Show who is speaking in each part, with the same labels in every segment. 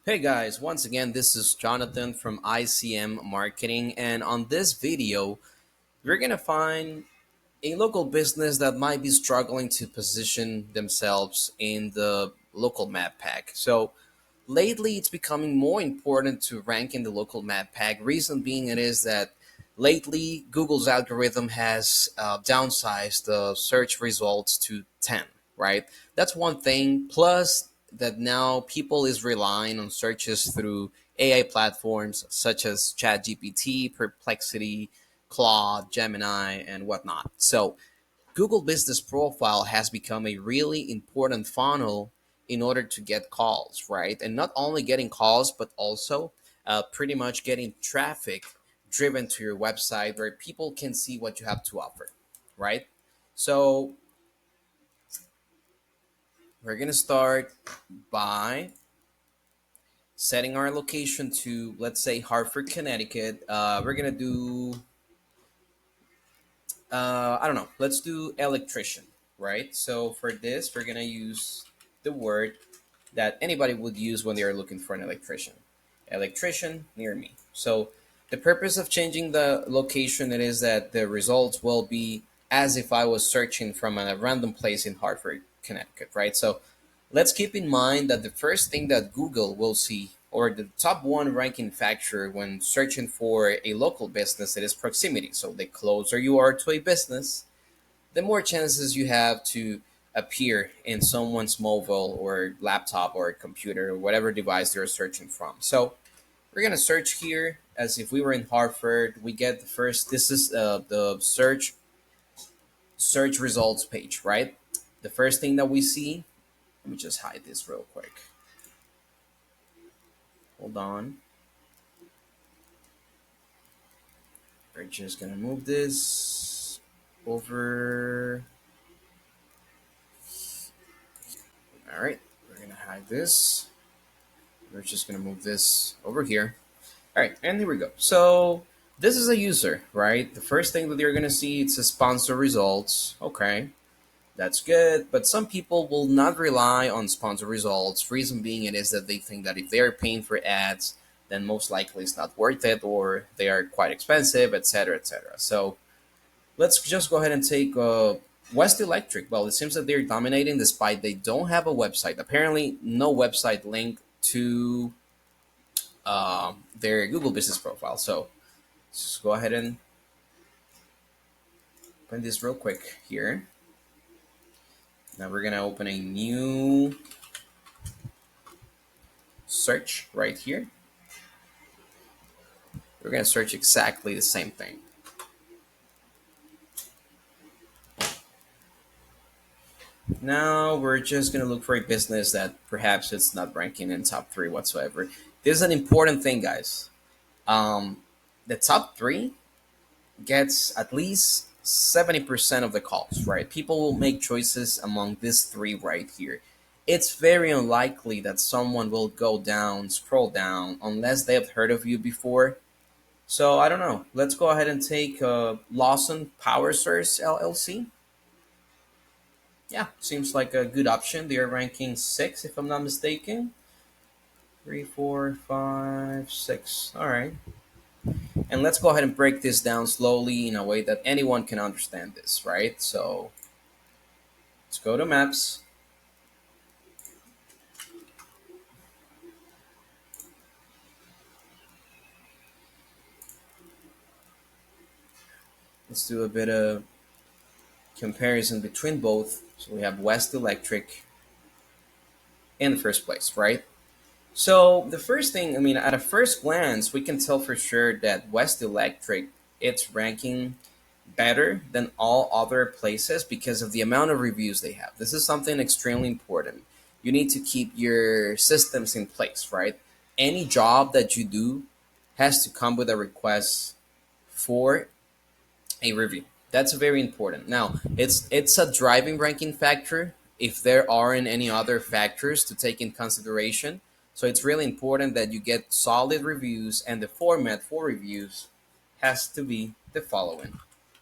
Speaker 1: Hey guys, once again, this is Jonathan from ICM Marketing, and on this video, we're gonna find a local business that might be struggling to position themselves in the local map pack. So, lately, it's becoming more important to rank in the local map pack. Reason being, it is that lately Google's algorithm has downsized the search results to 10, right? That's one thing. Plus, that now people is relying on searches through AI platforms such as ChatGPT, Perplexity, Claude, Gemini, and whatnot. So, Google Business Profile has become a really important funnel in order to get calls, right? And not only getting calls, but also pretty much getting traffic driven to your website where people can see what you have to offer, right? So we're going to start by setting our location to, let's say, Hartford, Connecticut. We're going to do I don't know. Let's do electrician, right? So for this, we're gonna use the word that anybody would use when they are looking for an electrician. Electrician near me. So the purpose of changing the location it is that the results will be as if I was searching from a random place in Hartford, Connecticut, right? So let's keep in mind that the first thing that Google will see, or the top one ranking factor when searching for a local business, it is proximity. So the closer you are to a business, the more chances you have to appear in someone's mobile or laptop or computer or whatever device they're searching from. So we're gonna search here as if we were in Hartford. We get the first. This is the search results page, right? The first thing that we see. Let me just hide this real quick. Hold on. We're just gonna move this over. All right, we're gonna hide this. We're just gonna move this over here. All right, and here we go. So this is a user, right? The first thing that you're gonna see it's a sponsor results. Okay, that's good. But some people will not rely on sponsor results. Reason being, it is that they think that if they are paying for ads, then most likely it's not worth it, or they are quite expensive, etc., etc. So let's just go ahead and take West Electric. Well, it seems that they're dominating despite they don't have a website. Apparently, no website link to their Google Business Profile. So let's go ahead and open this real quick here. Now we're gonna open a new search right here. We're gonna search exactly the same thing. Now we're just gonna look for a business that perhaps it's not ranking in top three whatsoever. This is an important thing, guys. Um, the top three gets at least 70% of the calls, right? People will make choices among these three right here. It's very unlikely that someone will go down, scroll down, unless they have heard of you before. So I don't know. Let's go ahead and take Lawson Power Source LLC. Yeah, seems like a good option. They are ranking six, if I'm not mistaken. Three, four, five, six. All right. And let's go ahead and break this down slowly in a way that anyone can understand this, right? So let's go to maps. Let's do a bit of comparison between both. So we have West Electric in the first place, right? So the first thing, I mean, at a first glance, we can tell for sure that West Electric it's ranking better than all other places because of the amount of reviews they have. This is something extremely important. You need to keep your systems in place, right? Any job that you do has to come with a request for a review. That's very important. Now, it's a driving ranking factor if there aren't any other factors to take in consideration. So it's really important that you get solid reviews and the format for reviews has to be the following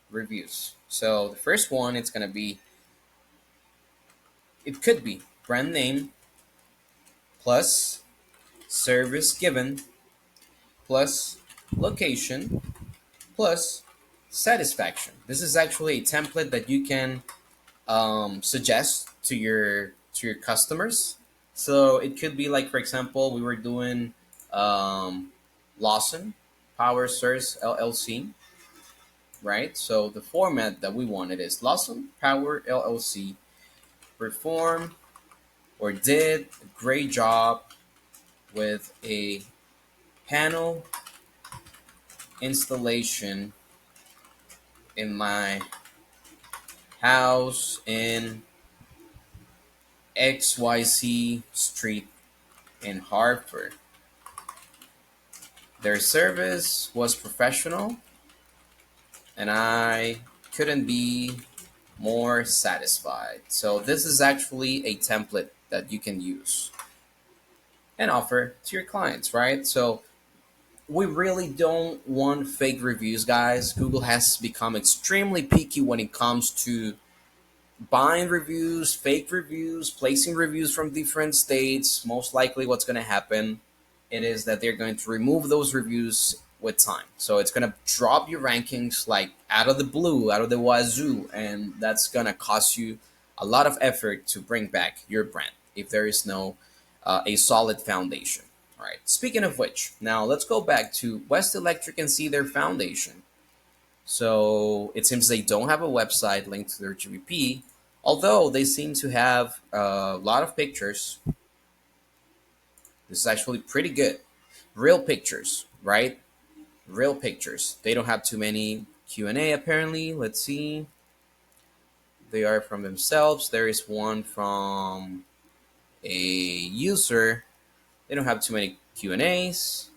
Speaker 1: reviews. So the first one it's going to be it could be brand name plus service given plus location plus satisfaction. This is actually a template that you can suggest to your customers. So it could be like, for example, we were doing um, Lawson Power Source LLC, right? So the format that we wanted is Lawson Power LLC performed or did a great job with a panel installation in my house in XYZ Street in Hartford. Their service was professional, and I couldn't be more satisfied. So, this is actually a template that you can use and offer to your clients, right? So, we really don't want fake reviews, guys. Google has become extremely picky when it comes to buying reviews, fake reviews, placing reviews from different states. Most likely what's going to happen it is that they're going to remove those reviews with time. So it's going to drop your rankings like out of the blue, out of the wazoo, and that's going to cost you a lot of effort to bring back your brand if there is no a solid foundation. All right. Speaking of which, now let's go back to West Electric and see their foundation. So it seems they don't have a website linked to their GBP, although they seem to have a lot of pictures. This is actually pretty good. Real pictures, right? Real pictures. They don't have too many Q&A apparently. Let's see. They are from themselves. There is one from a user. They don't have too many Q&As.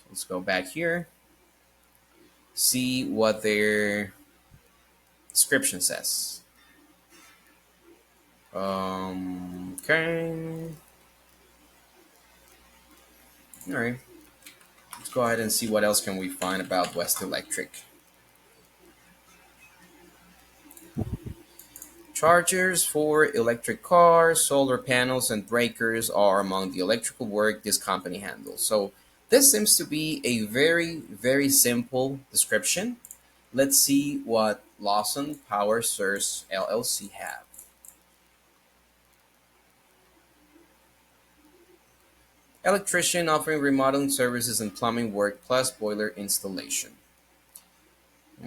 Speaker 1: Let's go back here. See what their description says. Okay. All right. Let's go ahead and see what else can we find about West Electric. Chargers for electric cars, solar panels, and breakers are among the electrical work this company handles. So this seems to be a very, very simple description. Let's see what Lawson Power Source LLC have. Electrician offering remodeling services and plumbing work plus boiler installation.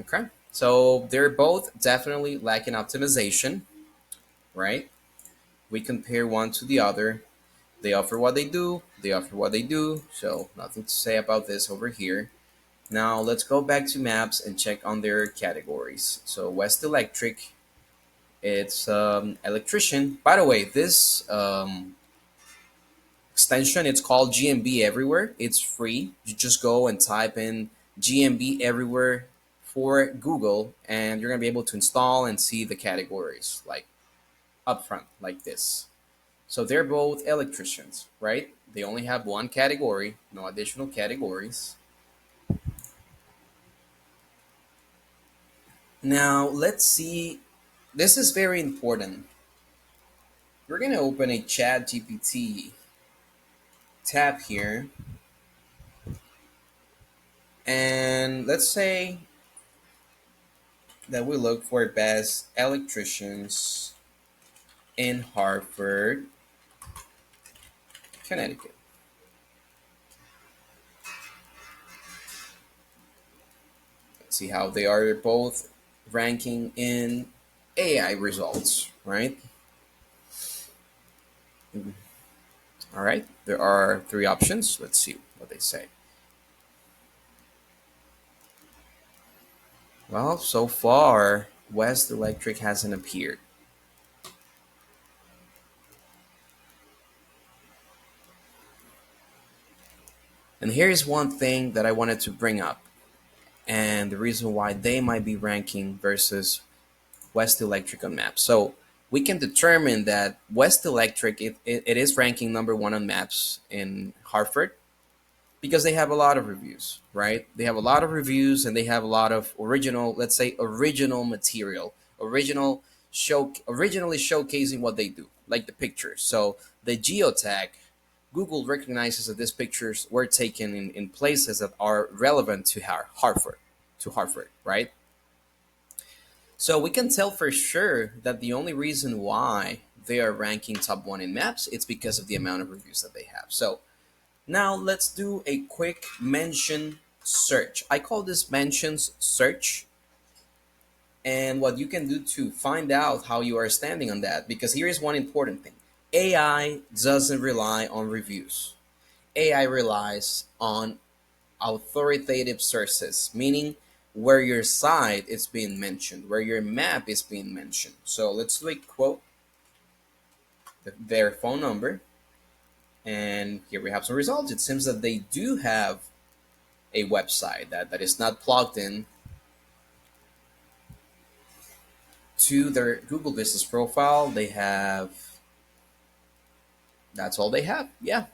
Speaker 1: Okay, so they're both definitely lacking optimization, right? We compare one to the other. They offer what they do, they offer what they do, so nothing to say about this over here. Now let's go back to maps and check on their categories. So West Electric, it's electrician. By the way, this extension, it's called GMB Everywhere. It's free. You just go and type in GMB Everywhere for Google, and you're gonna be able to install and see the categories like upfront, like this. So they're both electricians, right? They only have one category, no additional categories. Now let's see. This is very important. We're gonna open a Chat GPT tab here, and let's say that we look for best electricians in Hartford, Connecticut. Let's see how they are both ranking in AI results, right? All right, there are three options. Let's see what they say. Well, so far, West Electric hasn't appeared. And here's one thing that I wanted to bring up, and the reason why they might be ranking versus West Electric on maps. So we can determine that West Electric, it is ranking number one on maps in Hartford because they have a lot of reviews, right? They have a lot of reviews and they have a lot of original, let's say original material, originally showcasing what they do, like the pictures. So the geotag Google recognizes that these pictures were taken in places that are relevant to Hartford, right? So we can tell for sure that the only reason why they are ranking top one in maps, it's because of the amount of reviews that they have. So now let's do a quick mention search. I call this mentions search, and what you can do to find out how you are standing on that, because here is one important thing. AI doesn't rely on reviews. AI relies on authoritative sources, meaning where your site is being mentioned, where your map is being mentioned. So let's do a quote, their phone number, and here we have some results. It seems that they do have a website that is not plugged in to their Google business profile. They have, that's all they have. Yeah,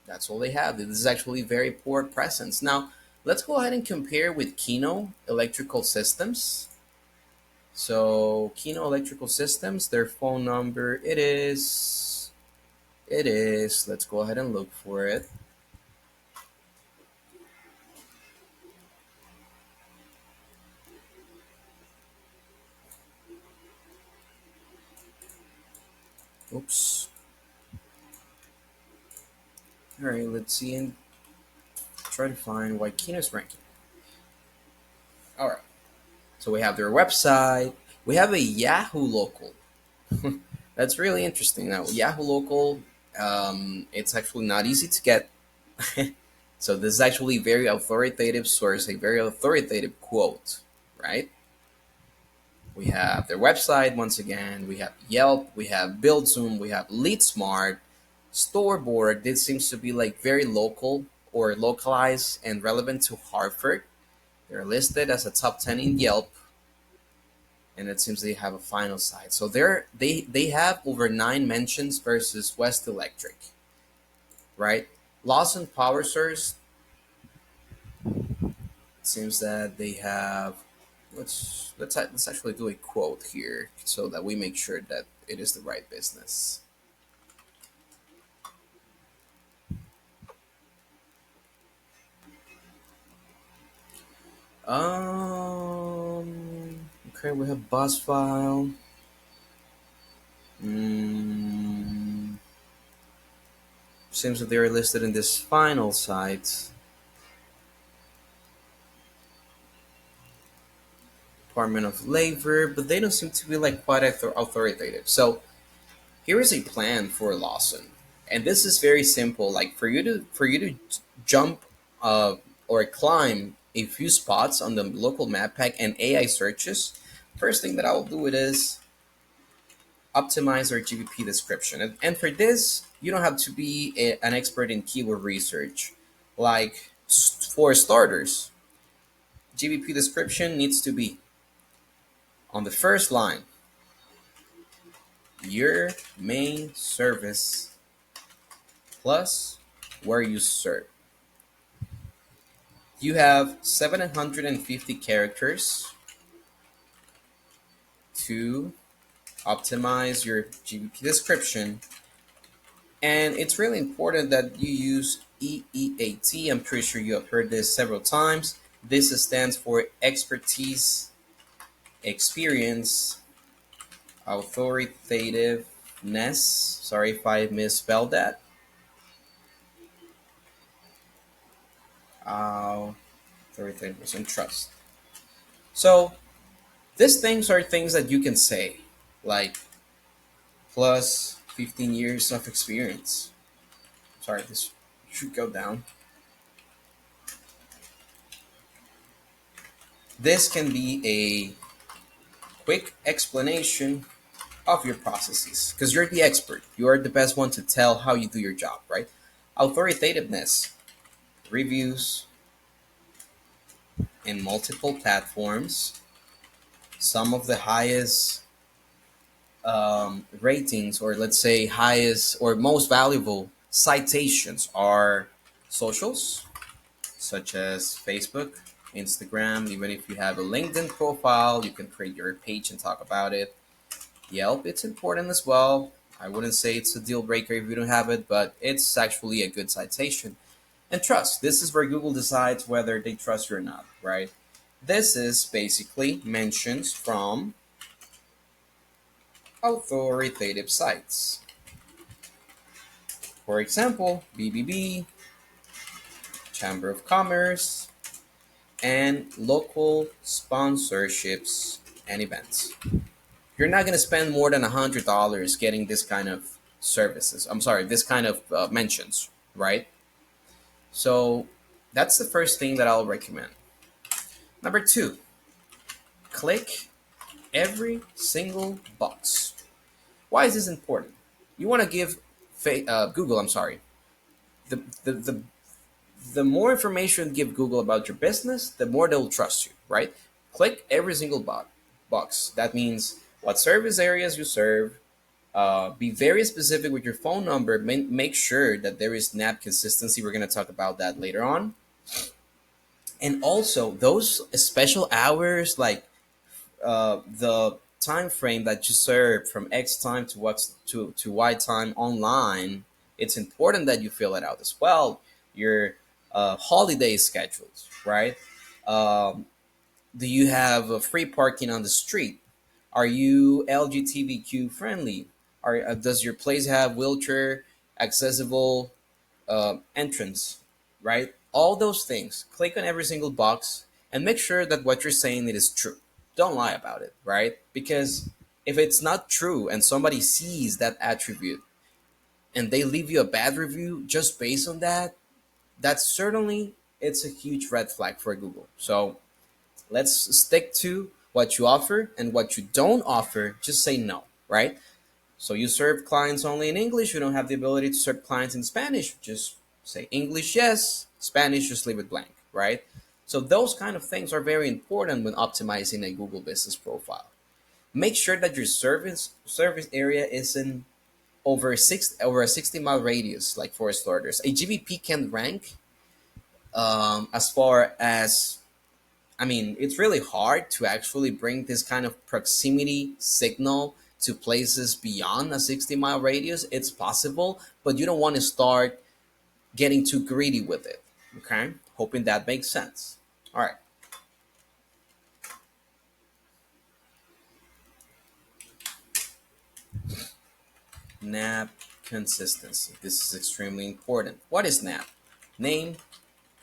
Speaker 1: that's all they have. This is actually very poor presence. Now, let's go ahead and compare with Kino Electrical Systems. So Kino Electrical Systems, their phone number, it is, let's go ahead and look for it. Oops. All right, let's see and try to find why Kino's ranking. All right, so we have their website. We have a Yahoo Local. That's really interesting. Now, Yahoo Local, it's actually not easy to get. So this is actually a very authoritative source, a very authoritative quote, right? We have their website once again. We have Yelp. We have BuildZoom. We have LeadSmart, Storeboard. This seems to be like very local or localized and relevant to Hartford. They're listed as a top 10 in Yelp, and it seems they have a final site. So they have over 9 mentions versus West Electric, right? Lawson Power Source, it seems that they have. Let's actually do a quote here so that we make sure that it is the right business. Okay, we have bus file. Mm, seems that they are listed in this final site. Department of Labor, but they don't seem to be like quite authoritative. So here is a plan for Lawson, and this is very simple. Like for you to jump or climb a few spots on the local map pack and AI searches. First thing that I will do it is optimize our GBP description, and for this you don't have to be an expert in keyword research. Like for starters, GBP description needs to be on the first line. Your main service plus where you serve. You have 750 characters to optimize your GBP description. And it's really important that you use EEAT. I'm pretty sure you have heard this several times. This stands for expertise, experience, authoritativeness. Sorry if I misspelled that. Authoritativeness and trust. So these things are things that you can say, like plus 15 years of experience. Sorry, this should go down. This can be a quick explanation of your processes because you're the expert. You are the best one to tell how you do your job, right? Authoritativeness, reviews in multiple platforms, some of the highest ratings, or let's say highest or most valuable citations, are socials such as Facebook, Instagram. Even if you have a LinkedIn profile, you can create your page and talk about it. Yelp, it's important as well. I wouldn't say it's a deal breaker if you don't have it, but it's actually a good citation. And trust, this is where Google decides whether they trust you or not, right? This is basically mentions from authoritative sites. For example, BBB, Chamber of Commerce, and local sponsorships and events. You're not going to spend more than $100 getting this kind of services. I'm sorry, this kind of mentions, right? So that's the first thing that I'll recommend. Number two, click every single box. Why is this important? You want to give Google, I'm sorry, the, the, the, the more information you give Google about your business, the more they'll trust you, right? Click every single box. That means what service areas you serve. Be very specific with your phone number. Make sure that there is NAP consistency. We're going to talk about that later on. And also those special hours, like the time frame that you serve from X time to to Y time online, it's important that you fill it out as well. Your holiday schedules, right? Um, do you have free parking on the street? Are you LGBTQ friendly? Does your place have wheelchair accessible entrance, right? All those things. Click on every single box and make sure that what you're saying it is true. Don't lie about it, right? Because if it's not true and somebody sees that attribute and they leave you a bad review just based on that, that's certainly it's a huge red flag for Google. So let's stick to what you offer, and what you don't offer, just say no, right? So you serve clients only in English, you don't have the ability to serve clients in Spanish, just say English yes, Spanish just leave it blank, right? So those kind of things are very important when optimizing a Google business profile. Make sure that your service area is in over a 60-mile radius, like for starters. A GBP can rank as far as, I mean, it's really hard to actually bring this kind of proximity signal to places beyond a 60-mile radius. It's possible, but you don't want to start getting too greedy with it. Okay? Hoping that makes sense. All right. NAP consistency. This is extremely important. What is NAP? Name,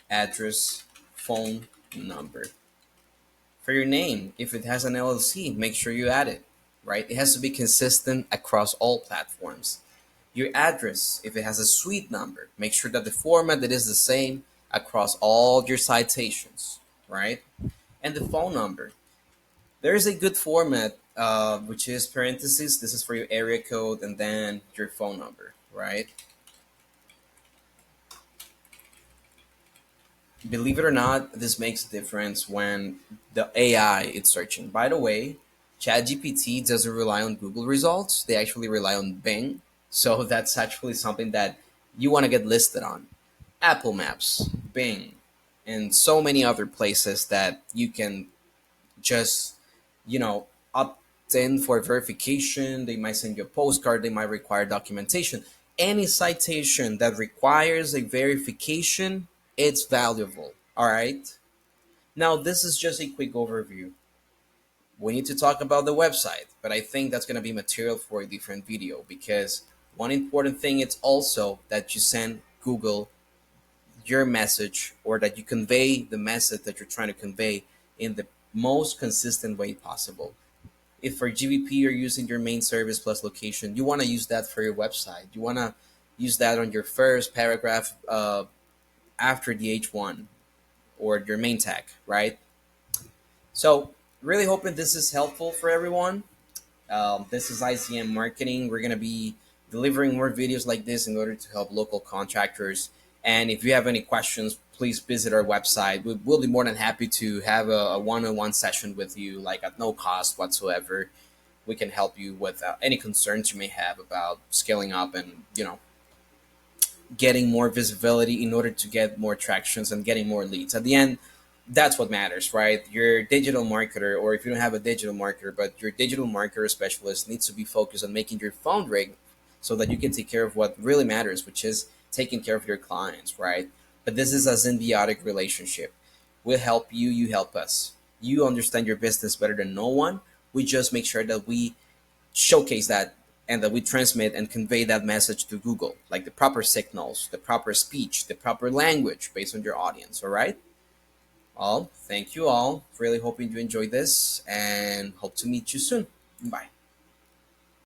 Speaker 1: address, phone number. For your name, if it has an LLC, make sure you add it, right? It has to be consistent across all platforms. Your address, if it has a suite number, make sure that the format that is the same across all your citations, right? And the phone number. There is a good format, which is parentheses. This is for your area code and then your phone number, right? Believe it or not, this makes a difference when the AI is searching. By the way, ChatGPT doesn't rely on Google results. They actually rely on Bing. So that's actually something that you want to get listed on. Apple Maps, Bing, and so many other places that you can just, opt in for verification. They might send you a postcard. They might require documentation. Any citation that requires a verification, it's valuable. All right. Now, this is just a quick overview. We need to talk about the website, but I think that's going to be material for a different video, because one important thing is also that you send Google your message, or that you convey the message that you're trying to convey in the most consistent way possible. If for GBP you're using your main service plus location, you want to use that for your website. You want to use that on your first paragraph after the H1 or your main tag, right? So, really hoping this is helpful for everyone. This is ICM Marketing. We're going to be delivering more videos like this in order to help local contractors. And if you have any questions, please visit our website. We'll be more than happy to have a one-on-one session with you, like at no cost whatsoever. We can help you with any concerns you may have about scaling up and, getting more visibility in order to get more tractions and getting more leads. At the end, that's what matters, right? Your digital marketer, or if you don't have a digital marketer, but your digital marketer specialist needs to be focused on making your phone ring so that you can take care of what really matters, which is taking care of your clients, right? But this is a symbiotic relationship. We help you, you help us. You understand your business better than no one. We just make sure that we showcase that and that we transmit and convey that message to Google, like the proper signals, the proper speech, the proper language based on your audience, all right? All, thank you all. Really hoping you enjoyed this and hope to meet you soon. Bye.